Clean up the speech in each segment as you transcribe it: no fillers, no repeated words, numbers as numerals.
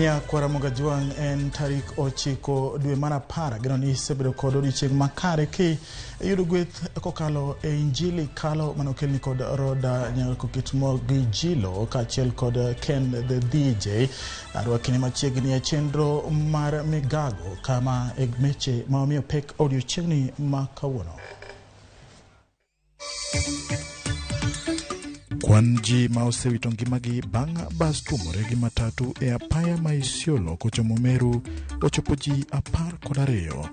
Nya kwa Ramogi en tarik ochiko dwe mar 10 gino ni sebedo kod odiochieng' makare ki yudo gweth kokalo e injili kalo manokelni kod roda nyako kitmo gi jilo kaachiel kod Ken the DJ arwakini machiegni e chenro mar Migago kama egmeche ma omiyo pek odiochieng'ni ma kawuono. Kwan ji ma osewito ngimagi bang' bas tuomore gi matatu e apaya ma Isiolo kochomo Meru ochopo ji 12.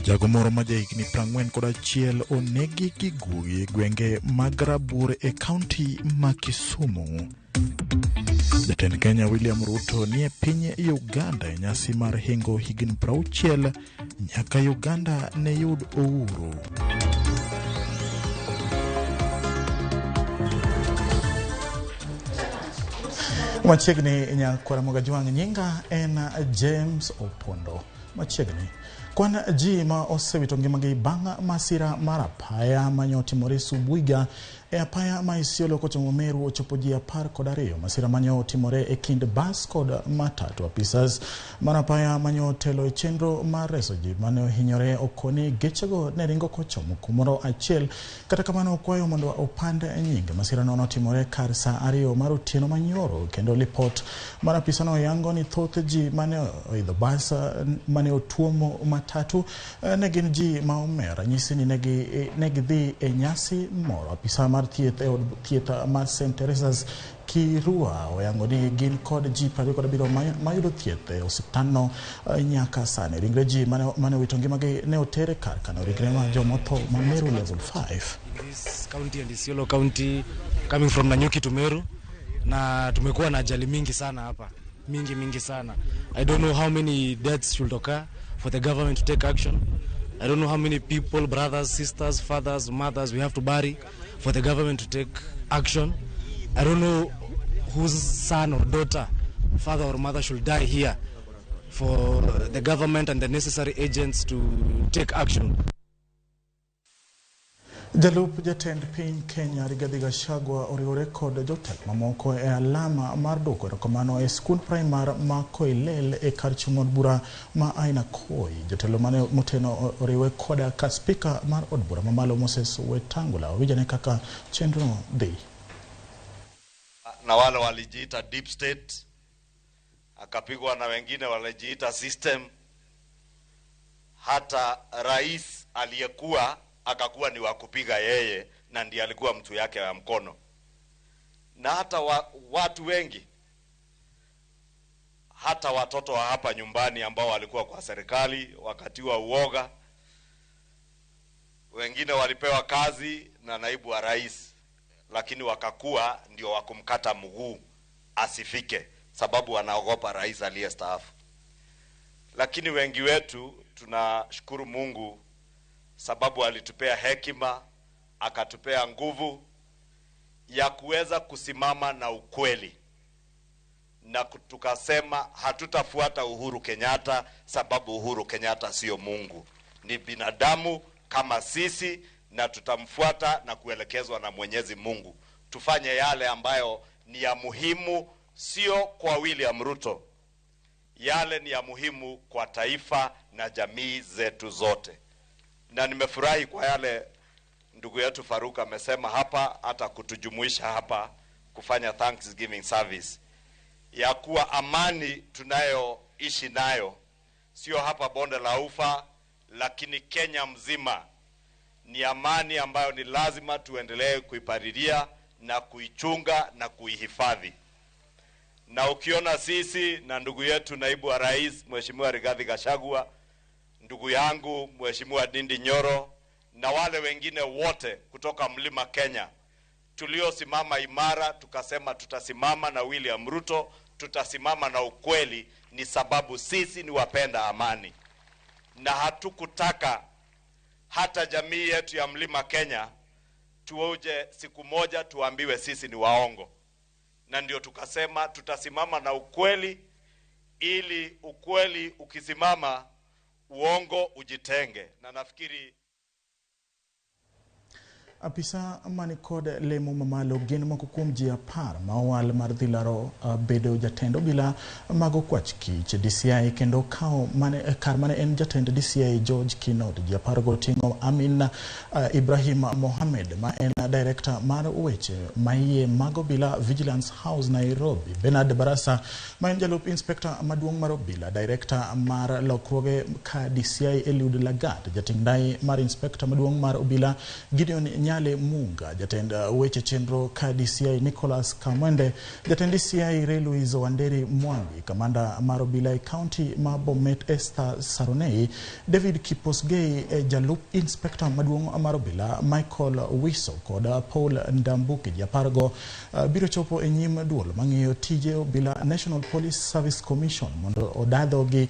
Jago moro ma jahigni 41 onegi gi guogi gwenge mag Rabur e kaunti ma Kisumu. Jatend Kenya William Ruto ni e piny Uganda e nyasi mar hingo higni 60 nyaka Uganda ne yud uhuru. Machiegni nya kwa Ramogi nyinga en James Opondo. Machiegni kwan ji ma osewito ngimagi bang' masira mar apaya manyotimore Subuiga e apaya ma Isiolo kochomo Meru ochopo ji 12. Masira manyotimore e kind bas kod matatu. Apisas mar apaya manyotelo e chenro mar reso ji mane ohinyore okoni gechego ne ringo kochomo kumoro achiel, kata kamano okwayo mondo opand nyinge. Masira no notimore kar saa 2 mar otieno manyoro, kendo lipot mar apisano yango ni thoth ji mane oidho bas mane otuomo matatu ne gin ji ma omer. Nyisi ni negi dhi e nyasi moro. Apisa mar thieth e od thieth mar St. Teresa's Kirua oyango ni gin kod ji 27 mayudo thieth e osiptandno nyaka sani. Ringre ji mane wito ngimagi ne otere kar kano ringre ma jomotho ma Meru level 5. This county and Isiolo county, coming from Nanyuki to Meru, na tumekuwa na ajali mingi sana hapa, mingi sana. I don't know how many deaths should occur for the government to take action. I don't know how many people, brothers, sisters, fathers, mothers we have to bury for the government to take action. I don't know whose son or daughter, father or mother should die here for the government and the necessary agents to take action. Jalup jatend piny Kenya Rigathi Gachagua oriwore kod jotelo mamoko e alama mar dwoko erokamano e skul primar ma Koilel e kar chung'o od bura ma Aina Koi. Jotelo mane moteno oriwe koda ka spika mar od bura mamalo Moses Wetangula wijane kaka chenro dhi. Na wale walijiita deep state, akapigwa na wengine walijiita system. Hata rais aliyekuwa akakuwa ni wakupiga yeye na ndiye alikuwa mtu yake wa mkono. Na hata watu wengi, hata watoto wa hapa nyumbani ambao walikuwa kwa serikali wakati wa uoga, wengine walipewa kazi na naibu wa rais, lakini wakakuwa ndio wakumkata mguu asifike sababu wanaogopa rais aliyestaafu. Lakini wengi wetu tunashukuru Mungu sababu alitupea hekima, akatupea nguvu ya kuweza kusimama na ukweli, na tukasema hatutafuata Uhuru Kenyatta sababu Uhuru Kenyatta sio Mungu, ni binadamu kama sisi, na tutamfuata na kuelekezwa na Mwenyezi Mungu. Tufanye yale ambayo ni ya muhimu, sio kwa William Ruto, yale ni ya muhimu kwa taifa na jamii zetu zote. Na nimefurahi kwa yale ndugu yetu Faruka amesema hapa, hata kutujumuisha hapa kufanya Thanksgiving service, ya kuwa amani tunayoishi nayo sio hapa Bonde la Ufa, lakini Kenya mzima ni amani ambayo ni lazima tuendelee kuipalilia na kuichunga na kuihifadhi. Na ukiona sisi na ndugu yetu naibu wa rais Mheshimiwa Rigathi Gachagua, ndugu yangu Mheshimiwa Ndindi Nyoro na wale wengine wote kutoka Mlima Kenya, tuliosimama imara tukasema tutasimama na William Ruto, tutasimama na ukweli, ni sababu sisi ni wapenda amani. Na hatukutaka hata jamii yetu ya Mlima Kenya tuoje siku moja tuambiwe sisi ni waongo. Na ndio tukasema tutasimama na ukweli, ili ukweli ukisimama uongo ujitenge. Na nafikiri Apisa manikod lemo mamalo gin moko kuom ji 10 mawal mar dhilaro bedo jatendo bila mago kwach kich DCI kendo kao kar mane en jatend DCI George Kinot ji 10 go tingo Amin Ibrahim Mohamed ma en director mar weche maiye mago bila Vigilance House Nairobi. Bernard Barasa ma en jalup inspector maduong' mar obila director mar lokruoge ka DCI Eliud Lagat jatingdai mar inspector maduong' mar obila Gideon Nyale Munga, jatend weche chenro ka DCI Nicholas Kamwende, jatend DCI Louise Wanderi Mwangi, kamanda mar obila county ma Bomet Esther Saronei, David Kiposgei, jalup inspector maduong' mar obila Michael Wiso kod Paul Ndambuki japargo biro chopo e nyim duol mang'iyo tije obila National Police Service Commission mondo odadho gi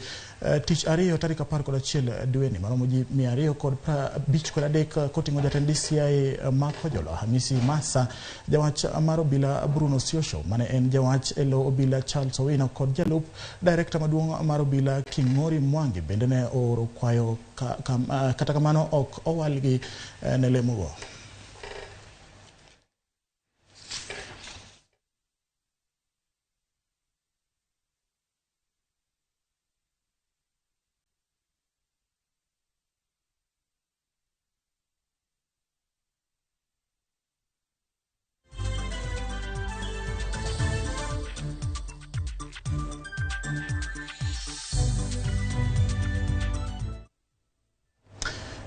tich ariyo tarik 11 dweni maromo ji 253 koting'o jatend DCI Makojolo Hamisi Masa, jawach mar obila Bruno Siosho mane en jawach elo obila Charles Owino kod jalup director maduong' mar obila King'ori Mwangi bende ne oro kwayo kata kamano ok owalgi ne lemogo.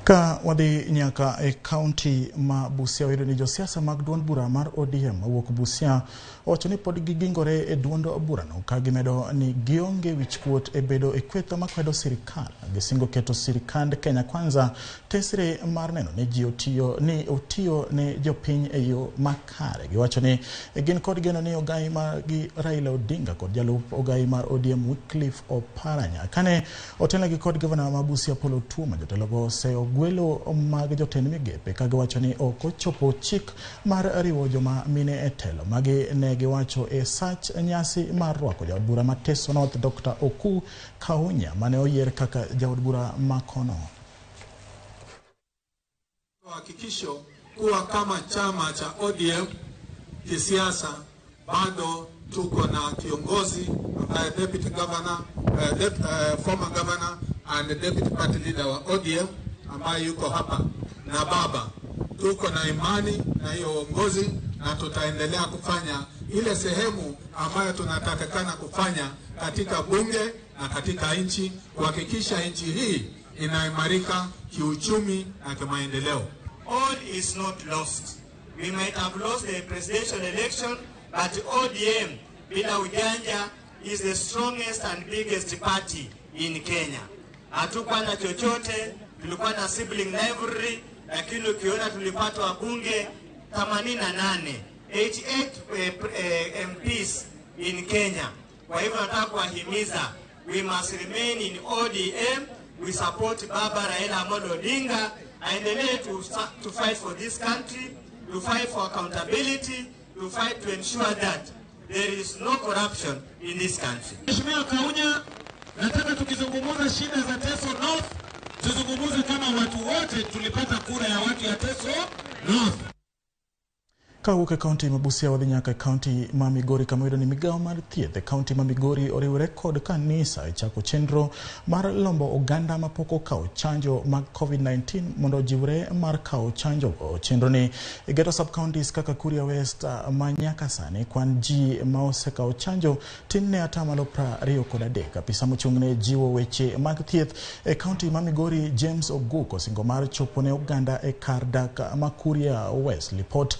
Ka wadi nyaka e county ma Busia wedo ni josiasa mag duond bura mar ODM wuok Busia owacho ni pod gigingore e duond bura no ka gimedo ni gionge wichkuot e bedo e kwetho makwedo sirikal. Gisingo keto sirikand Kenya Kwanza tesre mar neno ni ji otiyo ne jopiny e yo makare. Giwacho ni gin kod geno ni ogai mar gi Raila Odinga kod jalup ogai mar ODM Wycliffe Oparanya kane otelnegi kod gavana ma Busia Paul Otuoma jotelogo seo gwelo mag jotend migepe ka giwacho ni ok ochopo chik mar riwo joma mine e telo magi ne giwacho e sach nyasi mar rwako jaod bura ma Teso North Dr. Oku Kaunya mane oyier kaka jaod bura makono. Hakikisho kuwa kama chama cha ODM kisiasa bado tuko na kiongozi deputy governor, former governor and deputy party leader wa ODM ambaye yuko hapa na baba. Tuko na imani na hiyo uongozi na tutaendelea kufanya ile sehemu ambayo tunatakikana kufanya katika bunge na katika nchi kuhakikisha nchi hii inaimarika kiuchumi na kimaendeleo. All is not lost. We might have lost the presidential election, but ODM bila ujanja is the strongest and biggest party in Kenya. Hatukuwa na chochote, tulikuwa na sibling rivalry, lakini ukiona tulipata wabunge 88, 88 MPs in Kenya. Kwa hivyo nataka kuwahimiza, we must remain in ODM, we support Baba Raila Amolo Odinga, aendelee to fight for this country, to fight for accountability, to fight to ensure that there is no corruption in this country. Mheshimiwa Kaunya, nataka tukizungumza shida za Teso North, tuzungumze kama watu wote tulipata kura ya watu ya Teso North. Kawuok e county ma Busia wadhi nyaka county ma Migori kama yudo ni Migago mar thieth county ma Migori oriwore kod kanisa e chako chenro mar lombo oganda ma pok okawo chanjo mag COVID-19 mondo jiwre mar kawo chanjo. Chenro ni geto sub counties kaka Kuria West ma nyaka sani kwan ji ma osekawo chanjo tin ne 23. Apisa mochung'ne jiwo weche mag thieth e county ma Migori James Oguko singo mar chopo ne oganda e kar dak ma Kuria West. Report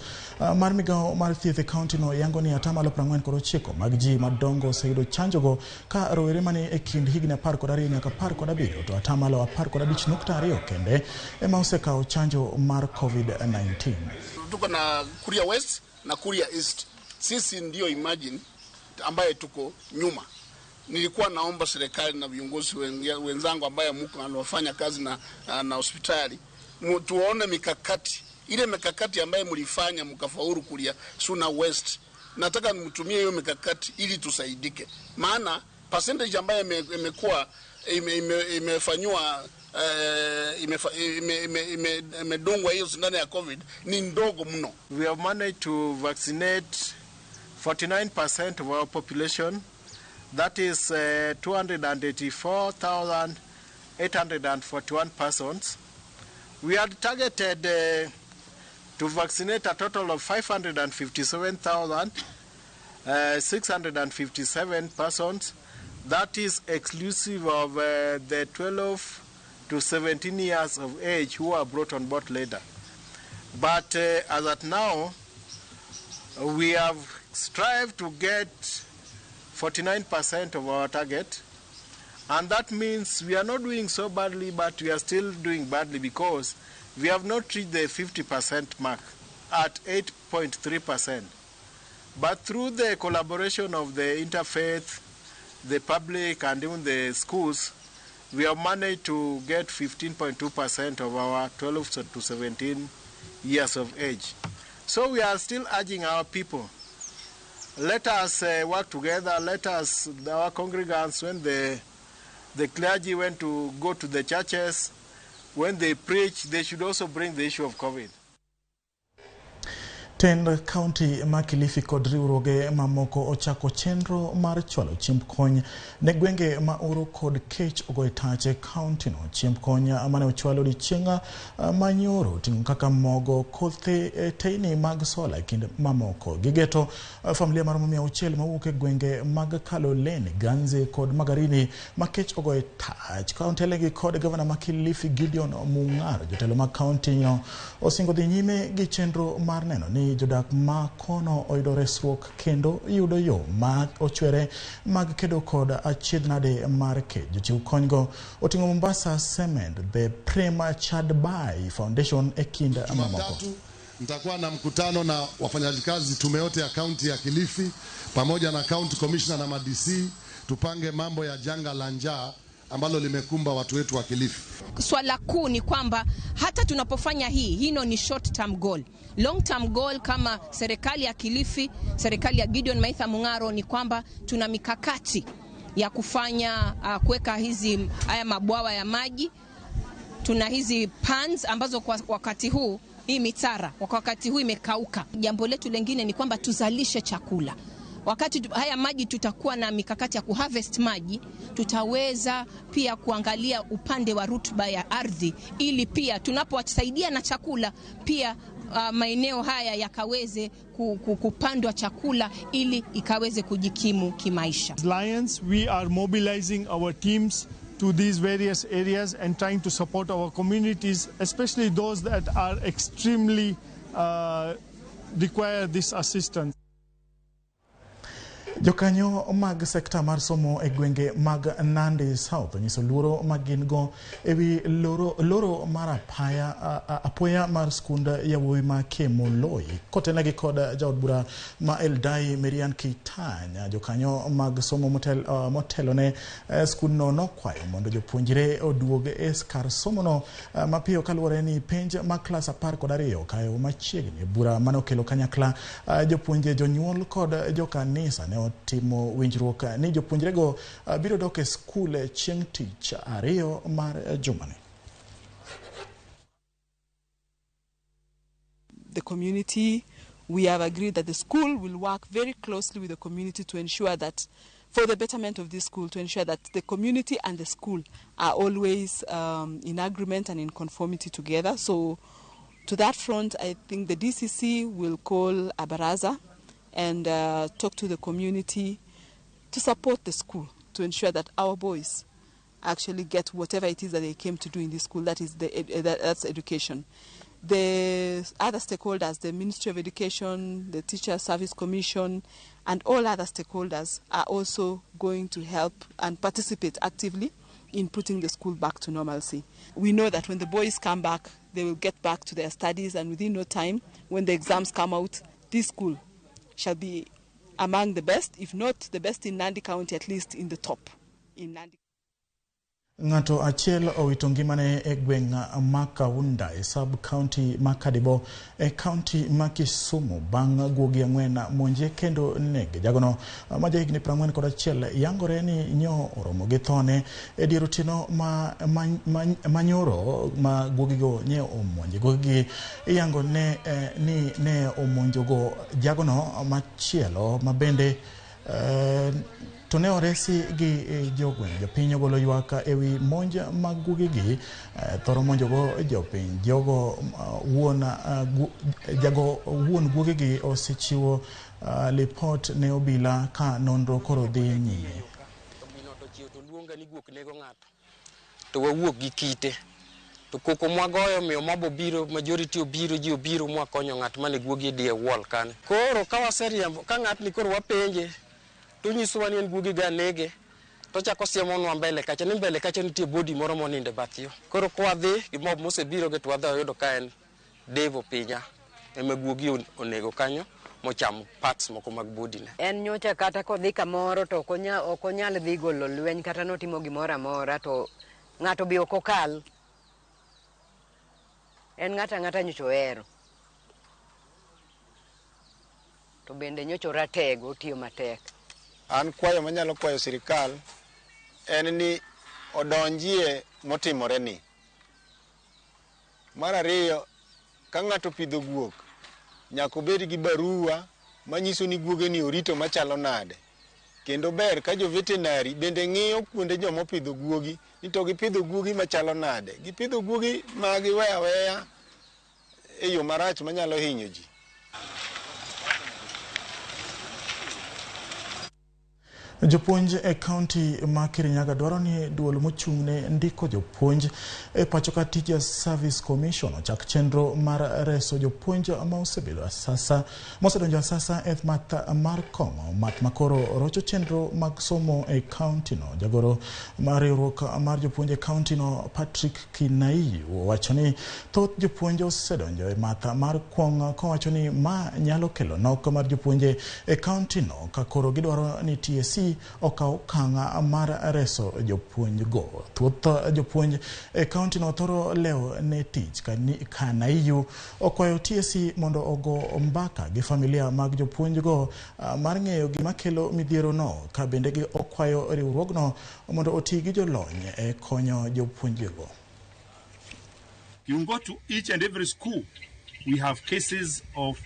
mar Migago mar thieth county no yango ni 49% mag ji madongo oseyudo chanjogo ka rowere mani e kind higni 12 nyaka 17 to 15.2 kende ema osekawo chanjo mar COVID-19. Tuko na Kuria West na Kuria East. Sisi ndio imagine ambaye tuko nyuma. Nilikuwa naomba serikali na viongozi wenzangu ambaye mko anafanya kazi na hospitali tuone mikakati. Ile mikakati ambaye mlifanya mkafaulu Kuria Suna West. Nataka nimtumie hiyo mikakati ili tusaidike. Maana percentage ambaye imekuwa imefanywa imedungwa hiyo sindano ya COVID ni ndogo mno. We have managed to vaccinate 49% of our population. That is 284,841 persons. We had targeted to vaccinate a total of 557,657 persons. That is exclusive of the 12 to 17 years of age who are brought on board later. But as at now, we have strived to get 49% of our target. And that means we are not doing so badly, but we are still doing badly because we have not reached the 50% mark at 8.3%. But through the collaboration of the interfaith, the public, and even the schools, we have managed to get 15.2% of our 12 to 17 years of age. So we are still urging our people, let us work together, let us, our congregants, when the clergy went to go to the churches, when they preach, they should also bring the issue of COVID. Tend County ma Kilifi kod riwruoge mamoko ochako chenro mar chwalo chiemb kony ne gwenge ma oro kod kech ogoyo tach e county no. Chiemb kony mane ochwalo odiechieng' manyoro ting'o kaka mogo, kothe, teyni mag sola kinde mamoko. Gigeto familia maromo 600 mawuok e gwenge mag Kaloleni, Ganze kod Magarini ma kech ogoyo tach. County legi kod Governor ma Kilifi Gideon Mung'aro, jotelo mag county no osingo dhi nyime gi chenro mar neno ni jodak ma kono oyudo resruok kendo yudo yo ma ochwere mag kedo kod achiedhnade mar kech. Jochiw konygo oting'o Mombasa Cement, the Prema Chadbai Foundation e kind mamoko. Nitakuwa na mkutano na wafanyakazi tume yote ya kaunti ya Kilifi pamoja na county commissioner na ma-DC, tupange mambo ya janga la njaa ambalo limekumba watu wetu wa Kilifi. Swala kuu ni kwamba hata tunapofanya hino ni short term goal. Long term goal kama serikali ya Kilifi, serikali ya Gideon Maitha Mung'aro ni kwamba tuna mikakati ya kufanya kuweka haya mabwawa ya maji. Tuna hizi ponds ambazo kwa wakati huu hii mitara kwa wakati huu imekauka. Jambo letu lingine ni kwamba tuzalishe chakula. Wakati haya maji tutakuwa na mikakati ya kuharvest maji, tutaweza pia kuangalia upande wa rutuba ya ardhi ili pia tunapowasaidia na chakula pia maeneo haya yakaweze kupandwa chakula ili ikaweze kujikimu kimaisha. Lions, we are mobilizing our teams to these various areas and trying to support our communities, especially those that are extremely require this assistance. Jokanyo mag sekta mar somo e gwenge mag Nandi South nyiso luoro magingo ewi loro mar apoya mar skunda yawuoyi ma Kemoloi kotenegi kod jaod bura ma Eldai Marian Kitanya. Jokanyo mag somo motelone skundno nokwayo mondo jopuonjre oduog e kar somono mapiyo kaluwore ni penj ma klas 12 kayo machiegni. Bura manokelo kanyakla jopuonje, jonyuol kod jokanisa ne timo winjruok ni jopuonjrego biro dok e skul chieng' tich ariyo mar jumani. The community, we have agreed that the school will work very closely with the community to ensure that for the betterment of this school, to ensure that the community and the school are always in agreement and in conformity together. So to that front, I think the DCC will call a baraza and talk to the community to support the school, to ensure that our boys actually get whatever it is that they came to do in this school, that is that's education. The other stakeholders, the Ministry of Education, the Teacher Service Commission, and all other stakeholders are also going to help and participate actively in putting the school back to normalcy. We know that when the boys come back, they will get back to their studies, and within no time, when the exams come out, this school shall be among the best, if not the best in Nandi County, at least in the top in Nandi. Ng'ato achiel owito ngimane e gweng' ma Kaunda e sub-county ma Kadibo e county ma Kisumu bang' guogi ang'wen monje kendo nege. Jagono ma jahigni 41 yangore ni nyo oromo gi thone e dier otieno ma nyoro ma guogigo nye omonje. Guogigi iyango ni ne omonjogo jagono machielo ma bende to ne oresi gi jogweng'. Jopiny ogolo ywak ewi monj mag gugigi thoro monjogo jopiny. Wuon gugigi osechiwo lipot ne obila ka nonro koro dhi nyime. To wawuok gi kite to koko mwagoyo miyo mabo biro majority obiro ji obiro mwakonyo ng'at mane guogi die wall kan. Koro ka waseriembo ka ng'at ni koro wapenje to nyiso ni en guogi ga nege to chako siemonwa mbele kacha nitie body moro moninde bathio. Koro kwa dhi gi mob mosebiro ge to wadhi yudo ka en Devo Pinya ema guogi onego kanyo mocham parts moko mag body ne. En nyocha kata kodhi kamoro to okonyal dhi golo lweny kata notimo gimoro amora to ng'ato bi okokal. En ng'ata nyocha ohero. To bende nyocha ratego otiyo matek. An kwayo manyalo kwayo sirikal en ni odonjie motimore ni. Mar ariyo, ka ng'ato pidho guok nyaka obed gi barua manyiso ni guoge ni orito machalo nade. Kendo ber ka jo veterinary bende ng'iyo kuonde joma pidho guogi ni to gipidho guogi machalo nade. Gipidho guogi ma giweya weya e yo marach manyalo hinyo ji. Jopuonj e kaunti ma Kirinyaga dwaro ni duol mochung'ne ndiko jopuonj e pacho ka Teachers Service Commission ochak chenro mar reso jopuonj ma osebedo asasa mosedonjo asasa e math mar kong'o math makoro rocho chenro mag somo e kaunti no. Jagoro mar riwruok mar jopuonj e kaunti no Patrick Kinaiyu wacho ni thoth jopuonj osedonjo e math mar kwong' kowacho ni ma nyalo kelo nok mar jopuonje e kaunti no ka koro gidwaro ni TSC okaw okang' mar reso jopuonj go. Thoth jopuonj e kaunti no thoro leo ne tich. Kanaiyu okwayo TSC mondo ogo mbaka gi familia mag jopuonj go mar ng'eyo gima kelo midhiero no, ka bende gi okwayo riwruogno mondo oti gi jolony e konyo jopuonj go. You go to each and every school, we have cases of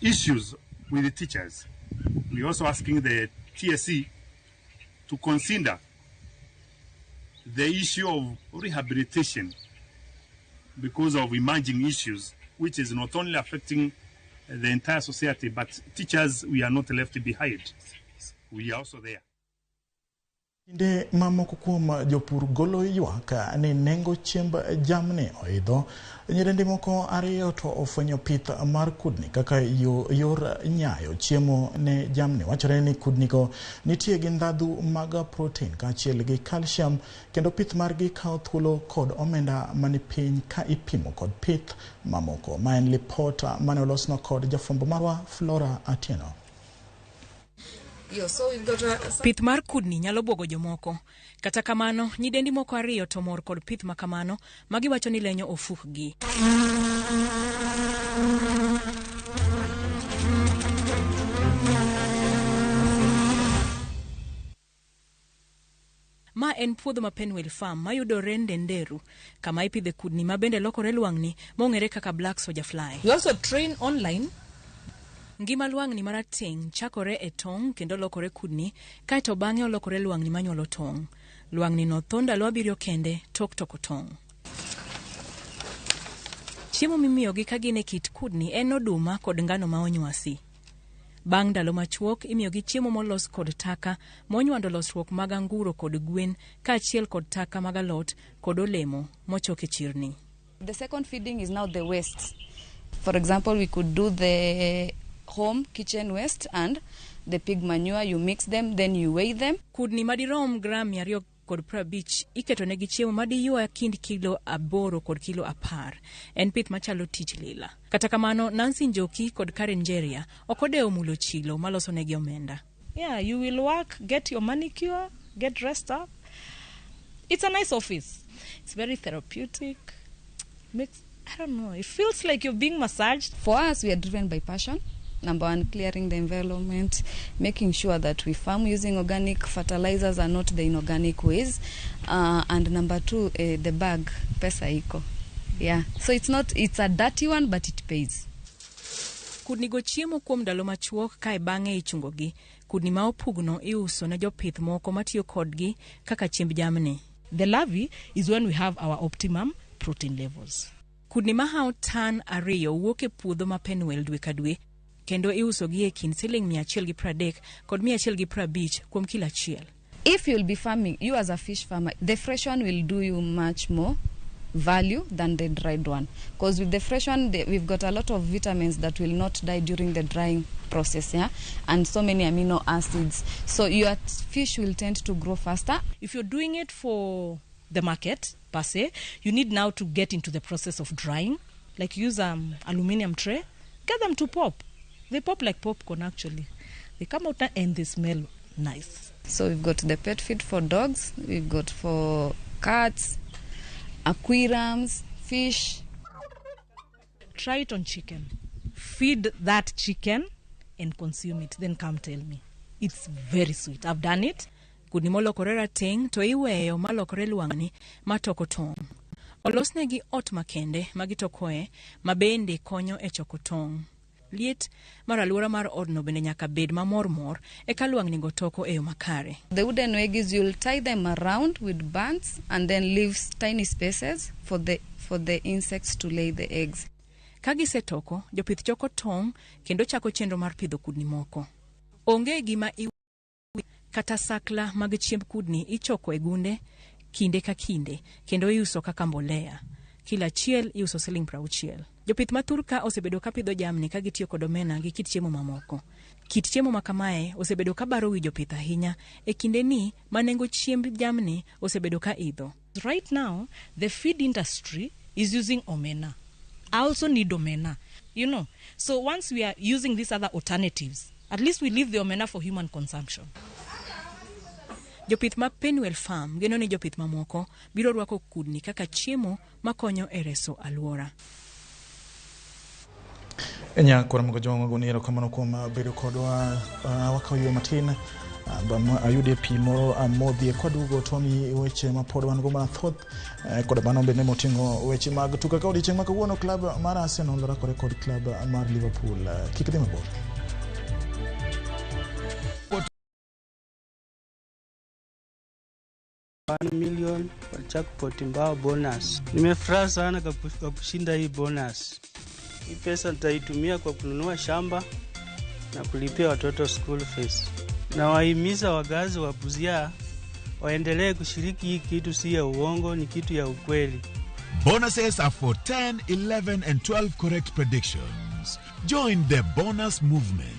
issues with the teachers. We're also asking the TSC to consider the issue of rehabilitation because of emerging issues, which is not only affecting the entire society, but teachers, we are not left behind. We are also there. Inde mamoko kuom jopur golo ywak ni nengo chiemb jamni oidho. Nyidendi moko ariyo to ofwenyo pith mar kudni kaka yor nyayo chiemo ne jamni. Wachore ni kudnigo nitie gi ndhadhu mag protein kaachiel gi calcium, kendo pith margi kawo thuolo kod omenda mani piny ka ipimo kod pith mamoko. Ma en lipot mane olosno kod jafwambo marwa Flora Atieno. Pith mar kudni nyalo buogo jomoko. Kata kamano, nyidendi moko ariyo to mor kod pith makamano magiwacho ni lenyo ofukgi. Ma en puodho ma Penwell Farm mayudore Ndenderu, kama ipidhe kudni ma bende lokore lwang'ni mong'ere kaka Black Soldier Fly. We also train online. Ngima lwang'ni marateng' chakore e tong' kendo lokore kudni, kaeto bang'e olokore lwang'ni manyuolo tong'. Lwang'ni no tho ndalo 7 kende tok toko tong'. Chiemo mimiyogi ka gin e kit kudni en oduma kod ngano ma onywasi. Bang' ndalo machuok imiyogi chiemo molos kod taka monywando losruok mag anguro kod gwen kaachiel kod taka mag alot kod olemo mochok e chirni. The second feeding is now the waste. For example, we could do the home kitchen waste and the pig manure. You mix them, then you weigh them. Kudni madirom gram 250 iketo negi chiemo madiyua kind kilo 8 kod kilo 10. En pith machalo tich lila. Kata kamano, Nancy Njoki kod Karen Jeria okodeo mulo chilo maloso negi omenda. Yeah, you will work, get your manicure, get dressed up, it's a nice office. It's very therapeutic. I don't know, it feels like you're being massaged. For us, we are driven by passion. Number one, clearing the environment, making sure that we farm using organic fertilizers and not the inorganic ways. And number two, the bag, pesa iko. Yeah, so it's a dirty one, but it pays. Kudni go chiemo kuom ndalo machuok kae bang'e ichungogi. Kudni ma opugno iuso ne jopith moko matiyo kodgi kaka chiemb jamni. The larvae is when we have our optimum protein levels. Kudni ma hao tan ariyo wuok e puodho ma Penwell dwe ka dwe, kendo iusogi e kind $130 kod $150 kuom kilo achiel. If you'll be farming, you as a fish farmer, the fresh one will do you much more value than the dried one, because with the fresh one we've got a lot of vitamins that will not die during the drying process, yeah, and so many amino acids, so your fish will tend to grow faster. If you're doing it for the market per se, you need now to get into the process of drying, like use aluminum tray, get them to pop. They pop like popcorn actually. They come out and they smell nice. So we've got the pet feed for dogs, we've got for cats, aquariums, fish. Try it on chicken. Feed that chicken and consume it. Then come tell me. It's very sweet. I've done it. Kudni molokore rateng' to iweyo malokore lwang'ni matoko tong'. Olosnegi ot makende magitokoe mabende konyo e choko tong'. Liet mar aluora mar odno bende nyaka bed mamor eka lwang'ni go toko e yo makare. The wooden eggs, you'll tie them around with bands and then leave tiny spaces for the insects to lay the eggs. Ka gisetoko, jopith choko tong' kendo chako chenro mar pidho kudni moko. Onge gima kata sakla mag chiemb kudni ichoko e gunde kinde ka kinde kendo iuso kaka mbolea. Kila achiel iuso $60. Jopith maturka osebedo ka pidho jamni ka gitiyo kod omena gi kit chiemo mamoko. Kit chiemo makamae osebedo ka baro wi jopith ahinya e kinde ni manengo chiemb jamni osebedo ka idho. Right now, the feed industry is using omena. I also need omena, you know. So once we are using these other alternatives, at least we leave the omena for human consumption. Jopith ma Penwell Farm geno ni jopith mamoko biro rwako kudni kaka chiemo makonyo e reso aluora. Enya kwa mga jongo guniro kamano kuom bedo kodwa wakawiyo matin ayude pi moro modhi kwa dugo tomi weche mapod wan go mathoth kod bano bende motingo weche mag tuka ka odichieng' ma kawuono club mar Arsenal lorakore kod club mar Liverpool. Kik dhi mabor. $1 million kwa jackpot mbao bonus. Nimefurahi sana kwa kushinda hii bonus. Hii pesa nitaitumia kwa kununua shamba na kulipia watoto school fees. Na wahimiza wagazi wa Busia waendelee kushiriki hii kitu, si ya uongo, ni kitu ya ukweli. Bonuses are for 10, 11 and 12 correct predictions. Join the bonus movement.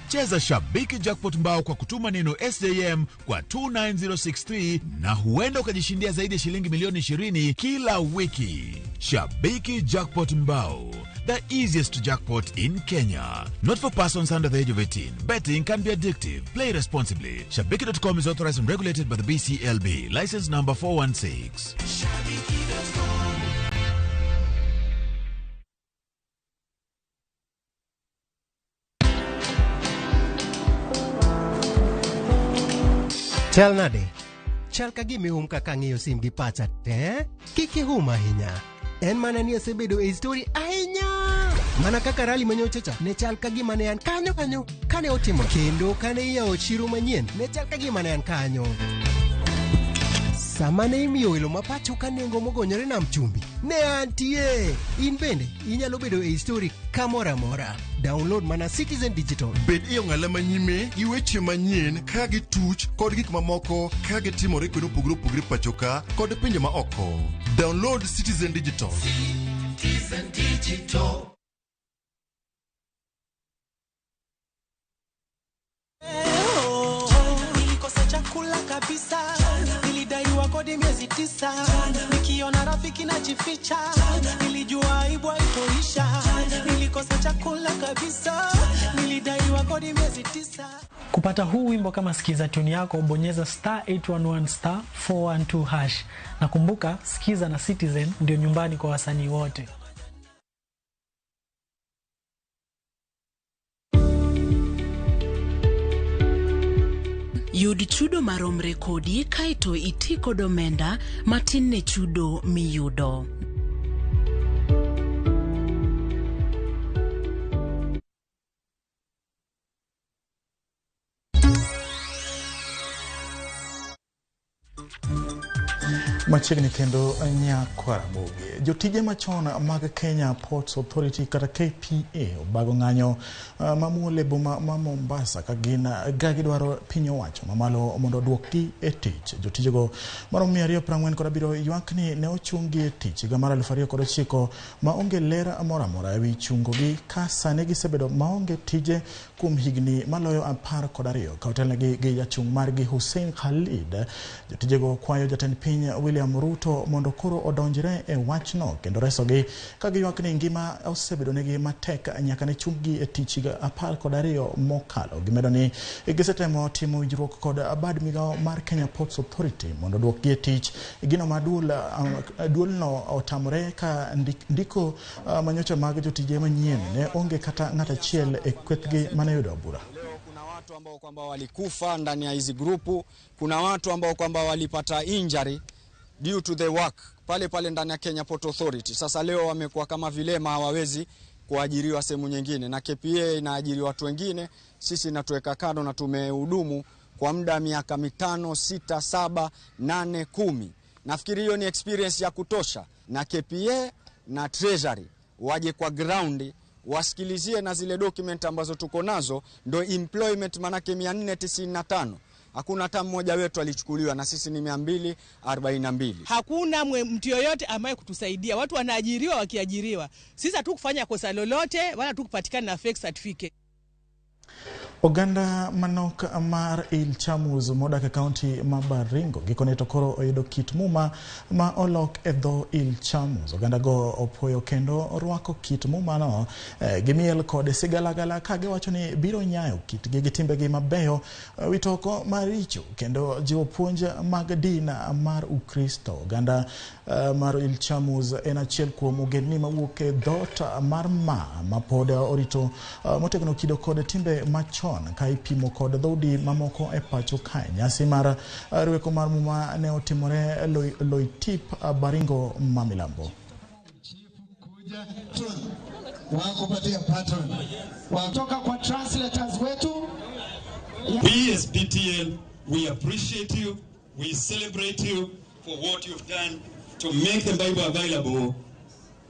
Cheza Shabiki Jackpot mbao kwa kutuma neno SJM kwa 29063 na huenda ukajishindia zaidi ya shilingi milioni 20 kila wiki. Shabiki Jackpot mbao, the easiest jackpot in Kenya. Not for persons under the age of 18. Betting can be addictive. Play responsibly. Shabiki.com is authorized and regulated by the BCLB. License number 416. Shabiki.com. Chal nade? Chal ka gimi kaka ng'iyo sim gi pacha te? Kiki ahinya. En mana ni osebedo e story ahinya. Mana kaka rally manyochacha ne chal ka gima ne an kanyo kane otimo. Kendo kane iyawo chiro manyien ne chal ka gima ne an kanyo. Sama ne imiyo welo mapacho ka nengo mogonyore nam chumbi ne antie. In bende inyalo bedo e story kamora mora. Download mana Citizen Digital. Bed iyo ng'ala manyime gi weche manyien ka gi tuch kod gik mamoko ka gi timore kod opogore pachoka kod pinje ma oko. Download Citizen Digital. Citizen Digital. Nilikosa chakula kabisa, nilidaiwa kodi miezi 9. Nikiona rafiki najificha, nilijua aibu haitoisha. Nilikosa chakula kabisa, nilidaiwa kodi miezi 9. Kupata huu wimbo kama sikiza tune yako, bonyeza *811 *412#. Na kumbuka, Sikiza na Citizen ndio nyumbani kwa wasanii wote. Yud chudo marom rekodi kaito itiko domenda matin ne chudo miyudo. Machiegni kendo nyakwara Ramogi. Jotije machon mag Kenya Ports Authority kata KPA obago ng'anyo mamuole boma ma Mombasa ka gidwaro piny owacho mamalo mondo duokgi e tich. Jotijego maromo 247 ywak ni ne ochungi e tich higa mar 2009 ma onge ler moro amora ewi chungogi ka sani gisebedo maonge tije kuom higni maloyo 12 ka otelnegi gi jachung' margi Hussein Khalid. Jotijego kwayo jatend piny William Ruto mondo koro odonjre e wachno kendo resogi ka giywak ni ngima osebedo negi matek nyaka ne chunggi e tich higa 12 mokalo. Gimedo ni gisetemo timo winjruok kod bad migawo mar Kenya Ports Authority mondo duokgi e tich. Gino ma duolno otamore ka ndiko manyocha mag jotije manyien ne onge kata ng'ata achiel e kwethgi mane yudo bura. Kuna watu ambao kwamba walikufa ndani ya hizi grupu, kuna watu ambao kwamba walipata injury due to the work pale ndani ya Kenya Port Authority. Sasa leo wamekuwa kama vilema, hawawezi kuajiriwa sehemu nyingine, na KPA inaajiri watu wengine. Sisi natuweka kando na tumehudumu kwa muda miaka 5, 6, 7, 8, 10. Nafikiri hiyo ni experience ya kutosha, na KPA na Treasury waje kwa ground wasikilizie na zile document ambazo tuko nazo. Ndo employment manake 495. Hakuna hata mmoja wetu alichukuliwa, na sisi ni 242. Hakuna mtu yoyote ambaye kutusaidia. Watu wanaajiriwa wakiajiriwa. Sisi hatukufanya kosa lolote wala hatukupatikana na fake certificate. Oganda manok mar Ilchamus modak e kaunti ma Baringo gikone to koro oyudo kit muma ma olok e dho Ilchamus. Oganda go opoyo kendo rwako kit muma no gimiel kod sigalagala ka giwacho ni biro nyayo kit gi timbegi mabeyo witoko maricho kendo jiwo puonj mag din mar Ukristo. Oganda mar Ilchamus en achiel kuom ogendni mawuok e dhot mar ma pod orito motegno kido kod timbe machon ka ipimo kod dhoudi mamoko e pacho kae. Nyasi mar rweko mar muma ne otimore Loitip, Baringo mamilambo. Wakupatia pattern watoka kwa translators wetu. We as BTL, we appreciate you, we celebrate you for what you've done to make the Bible available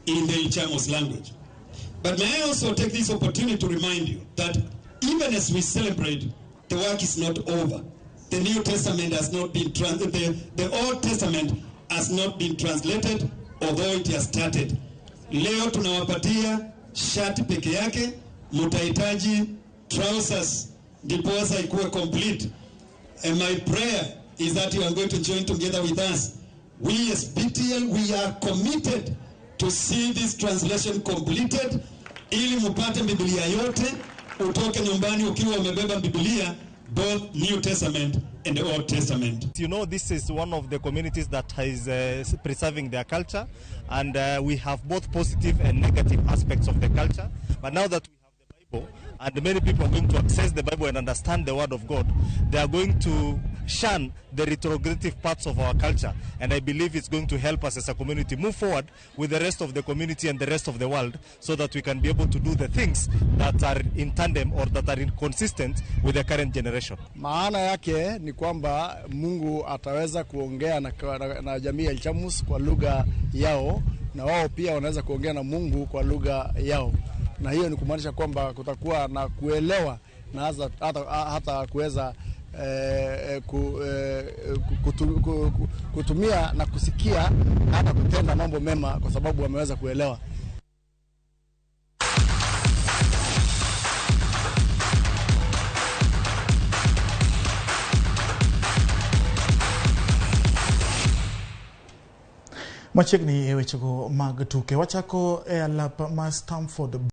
in the Ilchamus language. But may I also take this opportunity to remind you that even as we celebrate, the work is not over. The New Testament has not been the Old Testament has not been translated, although it has started. Leo tunawapatia shati peke yake, mutahitaji trousers ndiposa ikuwe complete. And my prayer is that you are going to join together with us. We as BTL, we are committed to see this translation completed ili mupate Biblia yote, utoke nyumbani ukiwa umebeba Biblia, both New Testament and the Old Testament. You know, this is one of the communities that is preserving their culture, and we have both positive and negative aspects of the culture. But now that we have the Bible, and many people are going to access the Bible and understand the Word of God, they are going to shun the retrogressive parts of our culture. And I believe it's going to help us as a community move forward with the rest of the community and the rest of the world, so that we can be able to do the things that are in tandem or that are inconsistent with the current generation. Maana yake ni kwamba Mungu ataweza kuongea na jamii ya Ilchamus kwa lugha yao, na wao pia wanaweza kuongea na Mungu kwa lugha yao. Na hiyo ni kumaanisha kwamba kutakuwa na kuelewa na hata kuweza kutumia na kusikia hata kutenda mambo mema, kwa sababu wameweza kuelewa. Machiegni e wechego mag tuke wachako e alap ma Stamford